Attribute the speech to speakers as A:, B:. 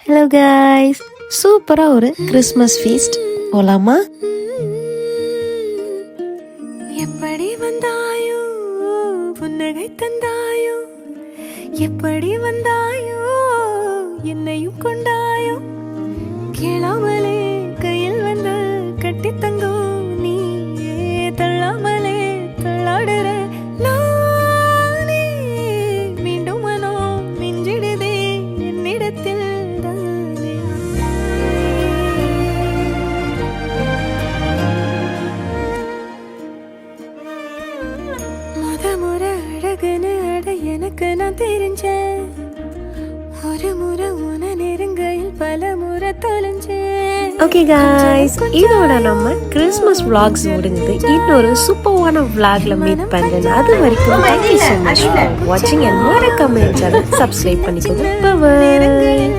A: Hello guys, சூப்பராக ஒரு Christmas feast போகலாமா?
B: எப்படி வந்தாயோ புன்னகை தந்தாயோ, எப்படி வந்தாயோ என்னையும் கொண்டாயோ, கேளாமலே கையில் வந்து கட்டி தங்கோ நீ தள்ளாமலே தள்ளாடுற நானே, மீண்டும் மனோ மிஞ்சிடுதே என்னிடத்தில் தானே. முறை அழகுன்னு அட எனக்கு நான் தெரிஞ்சேன், ஒரு முறை உன நெருங்கையில் பல முறை தொலைஞ்சேன்.
A: ஓகே கைஸ், இதோட நம்ம கிறிஸ்மஸ் vlogs முடிஞ்சது. இன்னொரு சூப்பரான vlogல மீட் பண்ணுறேன். அது வரைக்கும் தேங்க்யூ ஸோ மச் ஃபார் வாட்சிங் அண்ட் மறக்காம சேனல் சப்ஸ்கிரைப் பண்ணிக்கோங்க. பை.